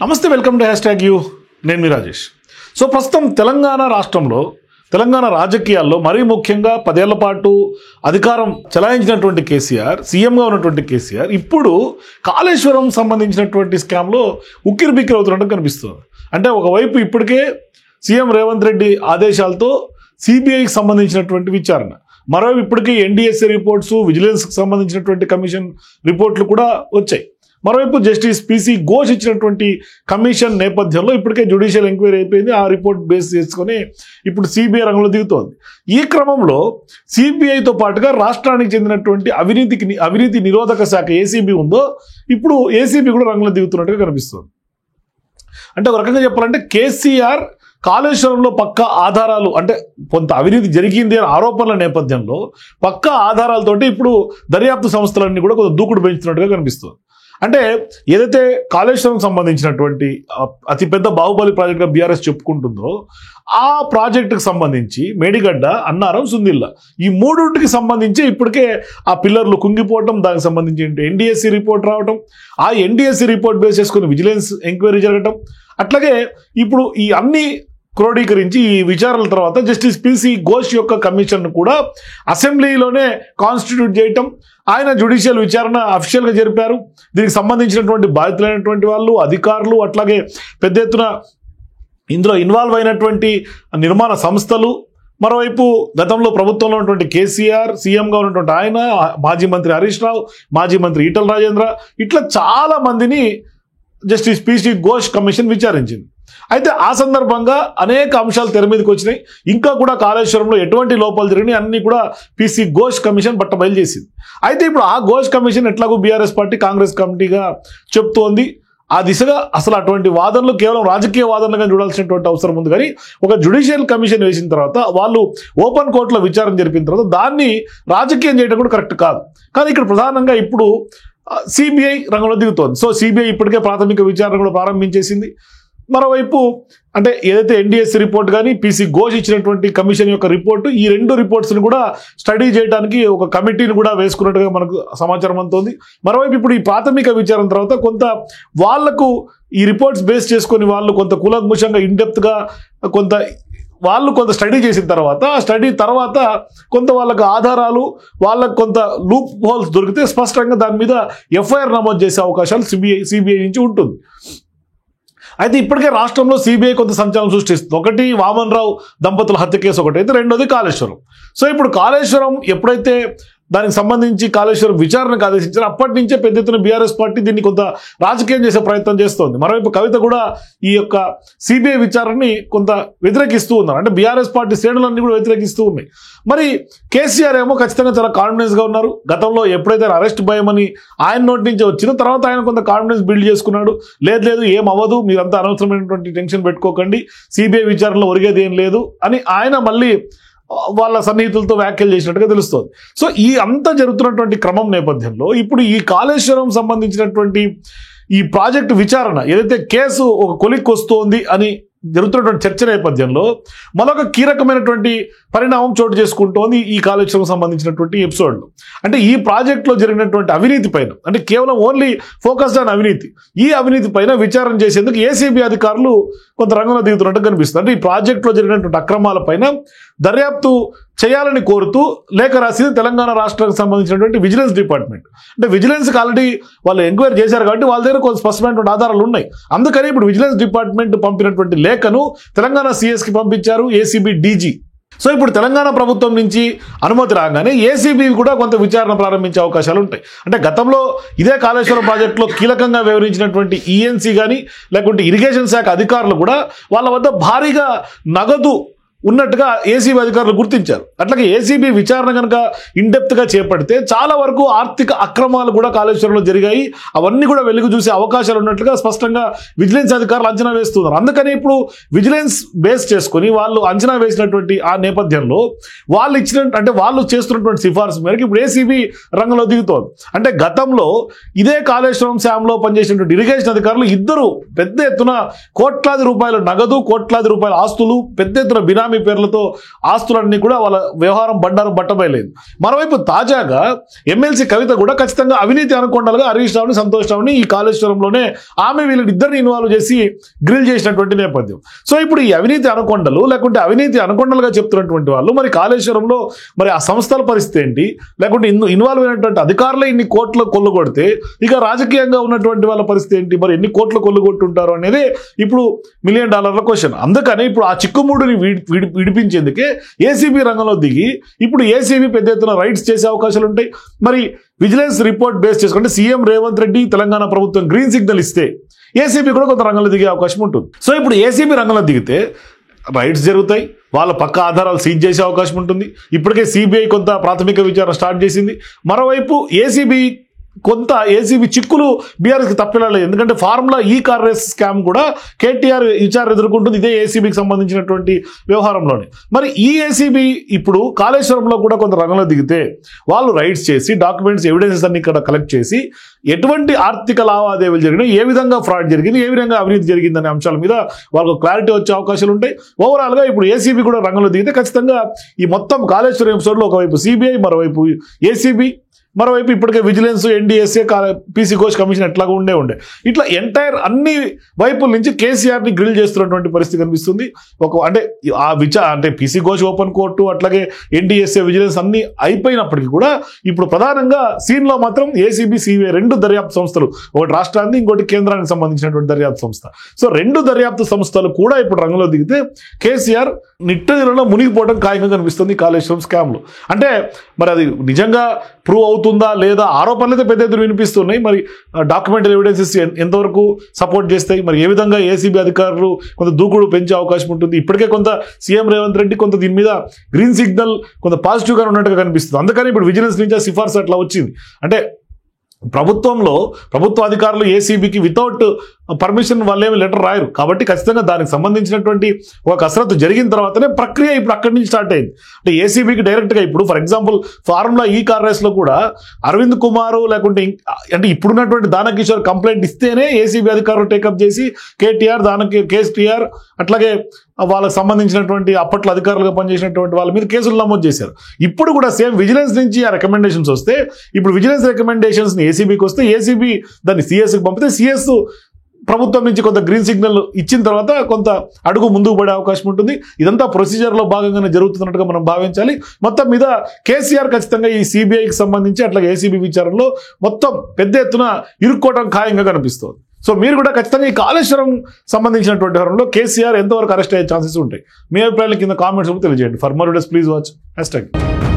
నమస్తే, welcome to #you. నేను మీ Rajesh. So ప్రస్తుతం తెలంగాణ రాష్ట్రంలో తెలంగాణ రాజకీయాల్లో మరీ ముఖ్యంగా 10 ఏళ్ల పాటు అధికారం చెలాయించినటువంటి కేసీఆర్, సీఎంగా ఉన్నటువంటి కేసీఆర్ ఇప్పుడు కాళేశ్వరం సంబంధించినటువంటి స్కామ్లో ఉక్కిరిబిక్కిరి అవుతున్నట్టు కనిపిస్తుంది. అంటే ఒకవైపు ఇప్పటికే సీఎం రేవంత్ రెడ్డి ఆదేశాలతో సిబిఐకి సంబంధించినటువంటి విచారణ, మరోవైపు ఇప్పటికే ఎన్డీఎస్ఏ రిపోర్ట్స్, విజిలెన్స్కి సంబంధించినటువంటి కమిషన్ రిపోర్ట్లు కూడా వచ్చాయి. మరోవైపు జస్టిస్ పిసి ఘోష్ ఇచ్చినటువంటి కమిషన్ నేపథ్యంలో ఇప్పటికే జ్యుడిషియల్ ఎంక్వైరీ అయిపోయింది. ఆ రిపోర్ట్ బేస్ చేసుకొని ఇప్పుడు సిబిఐ రంగంలో దిగుతోంది. ఈ క్రమంలో సిబిఐతో పాటుగా రాష్ట్రానికి చెందినటువంటి అవినీతి నిరోధక శాఖ ఏసీబీ ఉందో, ఇప్పుడు ఏసీబీ కూడా రంగంలో దిగుతున్నట్టుగా కనిపిస్తుంది. అంటే ఒక రకంగా చెప్పాలంటే కేసీఆర్ కాళేశ్వరంలో పక్కా ఆధారాలు, అంటే కొంత అవినీతి జరిగింది అనే ఆరోపణల నేపథ్యంలో పక్కా ఆధారాలతోటి ఇప్పుడు దర్యాప్తు సంస్థలన్నీ కూడా కొంత దూకుడు పెంచుతున్నట్టుగా కనిపిస్తుంది. అంటే ఏదైతే కాళేశ్వరం సంబంధించినటువంటి అతిపెద్ద బాహుబలి ప్రాజెక్టుగా బీఆర్ఎస్ చెప్పుకుంటుందో, ఆ ప్రాజెక్టుకు సంబంధించి మేడిగడ్డ, అన్నారం, సుందిల్ల ఈ మూడింటికి సంబంధించి ఇప్పటికే ఆ పిల్లర్లు కుంగిపోవటం, దానికి సంబంధించి ఎన్డీఎస్సీ రిపోర్ట్ రావటం, ఆ ఎన్డీఎస్సీ రిపోర్ట్ బేస్ చేసుకుని విజిలెన్స్ ఎంక్వైరీ జరగటం, అట్లాగే ఇప్పుడు ఈ అన్ని క్రోడీకరించి ఈ విచారణల తర్వాత జస్టిస్ పిసి ఘోష్ యొక్క కమిషన్ కూడా అసెంబ్లీలోనే కాన్స్టిట్యూట్ చేయటం, ఆయన జ్యుడిషియల్ విచారణ అఫీషియల్గా జరిపారు. దీనికి సంబంధించినటువంటి బాధితులైనటువంటి వాళ్ళు, అధికారులు, అట్లాగే పెద్ద ఎత్తున ఇందులో ఇన్వాల్వ్ అయినటువంటి నిర్మాణ సంస్థలు, మరోవైపు గతంలో ప్రభుత్వంలో ఉన్నటువంటి కేసీఆర్, సీఎంగా ఉన్నటువంటి ఆయన, మాజీ మంత్రి హరీష్ రావు, మాజీ మంత్రి ఈటల రాజేంద్ర, ఇట్లా చాలా మందిని జస్టిస్ పిసి ఘోష్ కమిషన్ విచారించింది. అయితే ఆ సందర్భంగా అనేక అంశాలు తెర మీదకి వచ్చినాయి. ఇంకా కూడా కాళేశ్వరంలో ఎటువంటి లోపాలు జరిగినాయి అన్ని కూడా పిసి ఘోష్ కమిషన్ బట్టబయలు చేసింది. అయితే ఇప్పుడు ఆ ఘోష్ కమిషన్ ఎట్లాగో బీఆర్ఎస్ పార్టీ కాంగ్రెస్ కమిటీగా చెప్తోంది. ఆ దిశగా అసలు అటువంటి వాదనలు కేవలం రాజకీయ వాదనలుగా చూడాల్సినటువంటి అవసరం ఉంది. కానీ ఒక జ్యుడిషియల్ కమిషన్ వేసిన తర్వాత, వాళ్ళు ఓపెన్ కోర్టులో విచారణ జరిపిన తర్వాత దాన్ని రాజకీయం చేయడం కూడా కరెక్ట్ కాదు. కానీ ఇక్కడ ప్రధానంగా ఇప్పుడు సిబిఐ రంగంలో దిగుతోంది. సో సిబిఐ ఇప్పటికే ప్రాథమిక విచారణ కూడా ప్రారంభించేసింది. మరోవైపు అంటే ఏదైతే ఎన్డీఎస్సీ రిపోర్ట్ కానీ పిసి ఘోష్ ఇచ్చినటువంటి కమిషన్ యొక్క రిపోర్టు, ఈ రెండు రిపోర్ట్స్ని కూడా స్టడీ చేయడానికి ఒక కమిటీని కూడా వేసుకున్నట్టుగా మనకు సమాచారం అందుతోంది. మరోవైపు ఇప్పుడు ఈ ప్రాథమిక విచారణ తర్వాత కొంత వాళ్లకు ఈ రిపోర్ట్స్ బేస్ చేసుకొని వాళ్ళు కొంత కూలంకుషంగా ఇన్డెప్త్గా కొంత స్టడీ చేసిన తర్వాత, ఆ స్టడీ తర్వాత కొంత వాళ్ళకు ఆధారాలు, వాళ్ళకు కొంత లూప్ హోల్స్ దొరికితే స్పష్టంగా దాని మీద ఎఫ్ఐఆర్ నమోదు చేసే అవకాశాలు సిబిఐ నుంచి ఉంటుంది. అయితే ఇప్పటికే రాష్ట్రంలో సిబిఐ కొంత సంచలనం సృష్టిస్తుంది. ఒకటి వామన్ రావు దంపతుల హత్య కేసు ఒకటి అయితే, రెండోది కాళేశ్వరం. సో ఇప్పుడు కాళేశ్వరం ఎప్పుడైతే దానికి సంబంధించి కాళేశ్వరం విచారణకు ఆదేశించారు, అప్పటి నుంచే పెద్ద ఎత్తున బీఆర్ఎస్ పార్టీ దీన్ని కొంత రాజకీయం చేసే ప్రయత్నం చేస్తోంది. మరోవైపు కవిత కూడా ఈ యొక్క సిబిఐ విచారణని కొంత వ్యతిరేకిస్తూ ఉన్నారు. అంటే బీఆర్ఎస్ పార్టీ శ్రేణులన్నీ కూడా వ్యతిరేకిస్తూ ఉన్నాయి. మరి కేసీఆర్ ఏమో ఖచ్చితంగా చాలా కాన్ఫిడెన్స్గా ఉన్నారు. గతంలో ఎప్పుడైతే అరెస్ట్ భయం అని ఆయన నోటి నుంచి వచ్చిందో, తర్వాత ఆయన కొంత కాన్ఫిడెన్స్ బిల్డ్ చేసుకున్నాడు. లేదు ఏం అవ్వదు, మీరంతా అనవసరమైనటువంటి టెన్షన్ పెట్టుకోకండి, సిబిఐ విచారణలో ఒరిగేది ఏం లేదు అని ఆయన మళ్ళీ వాళ్ళ సన్నిహితులతో వ్యాఖ్యలు చేసినట్టుగా తెలుస్తోంది. సో ఈ అంతా జరుగుతున్నటువంటి క్రమం నేపథ్యంలో ఇప్పుడు ఈ కాళేశ్వరం సంబంధించినటువంటి ఈ ప్రాజెక్టు విచారణ ఏదైతే కేసు ఒక కొలిక్కి వస్తోంది అని జరుగుతున్నటువంటి చర్చ నేపథ్యంలో మరొక కీలకమైనటువంటి పరిణామం చోటు చేసుకుంటోంది ఈ కాళేశ్వరం సంబంధించినటువంటి ఎపిసోడ్లో. అంటే ఈ ప్రాజెక్టులో జరిగినటువంటి అవినీతి పైన, అంటే కేవలం ఓన్లీ ఫోకస్డ్ ఆన్ అవినీతి, ఈ అవినీతి పైన విచారణ చేసేందుకు ఏసీబీ అధికారులు కొంత రంగంలో దిగుతున్నట్టు కనిపిస్తుంది. అంటే ఈ ప్రాజెక్టులో జరిగినటువంటి అక్రమాల పైన దర్యాప్తు చేయాలని కోరుతూ లేఖ రాసింది తెలంగాణ రాష్ట్రానికి సంబంధించినటువంటి విజిలెన్స్ డిపార్ట్మెంట్. అంటే విజిలెన్స్కి ఆల్రెడీ వాళ్ళు ఎంక్వైరీ చేశారు కాబట్టి వాళ్ళ దగ్గర కొంత స్పష్టమైనటువంటి ఆధారాలు ఉన్నాయి. అందుకని ఇప్పుడు విజిలెన్స్ డిపార్ట్మెంట్ పంపినటువంటి లేఖను తెలంగాణ సిఎస్కి పంపించారు ఏసీబీ డీజీ. సో ఇప్పుడు తెలంగాణ ప్రభుత్వం నుంచి అనుమతి రాగానే ఏసీబీ కూడా కొంత విచారణ ప్రారంభించే అవకాశాలు ఉంటాయి. అంటే గతంలో ఇదే కాళేశ్వరం ప్రాజెక్టులో కీలకంగా వ్యవహరించినటువంటి ఈఎన్సీ కానీ లేకుంటే ఇరిగేషన్ శాఖ అధికారులు కూడా వాళ్ళ వద్ద భారీగా నగదు ఉన్నట్టుగా ఏసీబీ అధికారులు గుర్తించారు. అట్లాగే ఏసీబీ విచారణ కనుక ఇన్డెప్త్గా చేపడితే చాలా వరకు ఆర్థిక అక్రమాలు కూడా కాళేశ్వరంలో జరిగాయి, అవన్నీ కూడా వెలుగు చూసే అవకాశాలు ఉన్నట్లుగా స్పష్టంగా విజిలెన్స్ అధికారులు అంచనా వేస్తున్నారు. అందుకని ఇప్పుడు విజిలెన్స్ బేస్ చేసుకుని వాళ్ళు అంచనా వేసినటువంటి ఆ నేపథ్యంలో వాళ్ళు చేస్తున్నటువంటి సిఫార్సు మేరకు ఇప్పుడు ఏసీబీ రంగంలో దిగుతోంది. అంటే గతంలో ఇదే కాళేశ్వరం శామ్లో పనిచేసినటువంటి ఇరిగేషన్ అధికారులు ఇద్దరు పెద్ద ఎత్తున కోట్లాది రూపాయల నగదు, కోట్లాది రూపాయల ఆస్తులు, పెద్ద ఎత్తున బినామీ బినామీ పేర్లతో ఆస్తులన్నీ కూడా వాళ్ళ వ్యవహారం బండారు బట్టబయలేదు. మరోవైపు తాజాగా ఎమ్మెల్సీ కవిత కూడా ఖచ్చితంగా అవినీతి అనుకొండలుగా హరీష్ రావుని సంతోష్ రావుని ఈ కాళేశ్వరంలోనే ఆమె వీళ్ళిద్దరిని ఇన్వాల్వ్ చేసి గ్రిల్ చేసినటువంటి నేపథ్యం. సో ఇప్పుడు ఈ అవినీతి అనుకొండలు లేకుంటే అవినీతి అనుకొండలుగా చెప్తున్నటువంటి వాళ్ళు మరి కాళేశ్వరంలో మరి ఆ సంస్థల పరిస్థితి ఏంటి, లేకుంటే ఇన్వాల్వ్ అయినటువంటి అధికారులే ఇన్ని కోట్ల కొల్లుగొడితే ఇక రాజకీయంగా ఉన్నటువంటి వాళ్ళ పరిస్థితి ఏంటి, మరి ఎన్ని కోట్ల కొల్లుగొట్టుంటారు అనేది ఇప్పుడు $1 మిలియన్ క్వశ్చన్. అందుకని ఇప్పుడు ఆ చిక్కుముడిని విడిపించేందుకే ఏసీబీ రంగంలో దిగి ఇప్పుడు ఏసీబీ పెద్ద ఎత్తున రైడ్స్ చేసే అవకాశాలు ఉంటాయి. మరి విజిలెన్స్ రిపోర్ట్ బేస్ చేసుకుంటే సీఎం రేవంత్ రెడ్డి తెలంగాణ ప్రభుత్వం గ్రీన్ సిగ్నల్ ఇస్తే ఏసీబీ కూడా కొంత రంగంలో దిగే అవకాశం ఉంటుంది. సో ఇప్పుడు ఏసీబీ రంగంలో దిగితే రైడ్స్ జరుగుతాయి, వాళ్ళ పక్క ఆధారాలు సీజ్ చేసే అవకాశం ఉంటుంది. ఇప్పటికే సిబిఐ కొంత ప్రాథమిక విచారణ స్టార్ట్ చేసింది. మరోవైపు ఏసీబీ చిక్కులు బీఆర్ఎస్కి తప్పిలేదు. ఎందుకంటే ఫార్ములా ఈ కార్ రేస్ స్కామ్ కూడా కేటీఆర్ విచారణ ఎదుర్కొంటుంది ఇదే ఏసీబీకి సంబంధించినటువంటి వ్యవహారంలోనే. మరి ఈ ఏసీబీ ఇప్పుడు కాళేశ్వరంలో కూడా కొంత రంగంలో దిగితే వాళ్ళు రైడ్స్ చేసి డాక్యుమెంట్స్ ఎవిడెన్సెస్ అన్ని ఇక్కడ కలెక్ట్ చేసి ఎటువంటి ఆర్థిక లావాదేవీలు జరిగినాయి, ఏ విధంగా ఫ్రాడ్ జరిగింది, ఏ విధంగా అవినీతి జరిగిందనే అంశాల మీద వాళ్ళకు క్లారిటీ వచ్చే అవకాశాలు ఉంటాయి. ఓవరాల్గా ఇప్పుడు ఏసీబీ కూడా రంగంలో దిగితే ఖచ్చితంగా ఈ మొత్తం కాళేశ్వరం ఎపిసోడ్లో ఒకవైపు సిబిఐ, మరోవైపు ఏసీబీ, మరోవైపు ఇప్పటికే vigilance, NDSA, PC Ghosh commission ఎట్లాగా ఉండే ఇట్లా ఎంటైర్ అన్ని వైపుల నుంచి కేసీఆర్ని గ్రిల్ చేస్తున్నటువంటి పరిస్థితి కనిపిస్తుంది. అంటే పీసీ ఘోష్ ఓపెన్ కోర్టు అట్లాగే ఎన్డీఎస్ఏ, విజిలెన్స్ అన్ని అయిపోయినప్పటికీ కూడా ఇప్పుడు ప్రధానంగా సీన్లో మాత్రం ఏసీబీ, సిబిఐ రెండు దర్యాప్తు సంస్థలు, ఒకటి రాష్ట్రానికి ఇంకోటి కేంద్రానికి సంబంధించినటువంటి దర్యాప్తు సంస్థ. సో రెండు దర్యాప్తు సంస్థలు కూడా ఇప్పుడు రంగంలో దిగితే కేసీఆర్ నిట్టనిలో మునిగిపోవడం ఖాయంగా కనిపిస్తుంది కాళేశ్వరం స్కామ్లో. అంటే మరి అది నిజంగా ప్రూవ్ అవుతుందా లేదా ఆరోపణలు అయితే పెద్ద ఎత్తున వినిపిస్తున్నాయి. మరి డాక్యుమెంటరీ ఎవిడెన్సెస్ ఎంతవరకు సపోర్ట్ చేస్తాయి, మరి ఏ విధంగా ఏసీబీ అధికారులు కొంత దూకుడు పెంచే అవకాశం ఉంటుంది. ఇప్పటికే కొంత సీఎం రేవంత్ రెడ్డి కొంత దీని మీద గ్రీన్ సిగ్నల్ కొంత పాజిటివ్గా ఉన్నట్టుగా కనిపిస్తుంది. అందుకని ఇప్పుడు విజిలెన్స్ నుంచి సిఫార్సు అట్లా వచ్చింది. అంటే ప్రభుత్వ అధికారులు ఏసీబీకి వితౌట్ పర్మిషన్ వాళ్ళేమి లెటర్ రాయరు కాబట్టి ఖచ్చితంగా దానికి సంబంధించినటువంటి ఒక కసరత్తు జరిగిన తర్వాతనే ప్రక్రియ ఇప్పుడు అక్కడి నుంచి స్టార్ట్ అయింది. అంటే ఏసీబీకి డైరెక్ట్గా ఇప్పుడు ఫర్ ఎగ్జాంపుల్ ఫార్ములా ఈ కార్ రేస్లో కూడా అరవింద్ కుమార్ లేకుంటే అంటే ఇప్పుడున్నటువంటి దానకిషోర్ కంప్లైంట్ ఇస్తేనే ఏసీబీ అధికారులు టేకప్ చేసి కేటీఆర్ అట్లాగే వాళ్ళకి సంబంధించినటువంటి అప్పట్లో అధికారులుగా పనిచేసినటువంటి వాళ్ళ మీద కేసులు నమోదు చేశారు. ఇప్పుడు కూడా సేమ్ విజిలెన్స్ నుంచి ఆ రికమెండేషన్స్ వస్తే ఇప్పుడు విజిలెన్స్ రికమెండేషన్స్ని ఏసీబీకి వస్తే ఏసీబీ దాన్ని సిఎస్కి పంపితే సిఎస్ ప్రభుత్వం నుంచి కొంత గ్రీన్ సిగ్నల్ ఇచ్చిన తర్వాత కొంత అడుగు ముందుకు పడే అవకాశం ఉంటుంది. ఇదంతా ప్రొసీజర్లో భాగంగానే జరుగుతున్నట్టుగా మనం భావించాలి. మొత్తం మీద కేసీఆర్ ఖచ్చితంగా ఈ సిబిఐకి సంబంధించి అట్లాగే ఏసీబీ విచారణలో మొత్తం పెద్ద ఎత్తున ఇరుక్కోవడం ఖాయంగా కనిపిస్తుంది. సో మీరు కూడా ఖచ్చితంగా ఈ కాళేశ్వరం సంబంధించినటువంటి వ్యవహారంలో కేసీఆర్ ఎంతవరకు అరెస్ట్ అయ్యే ఛాన్సెస్ ఉంటాయి? మీ అభిప్రాయాలు కింద కామెంట్స్ తెలియజేయండి. For more videos please watch #.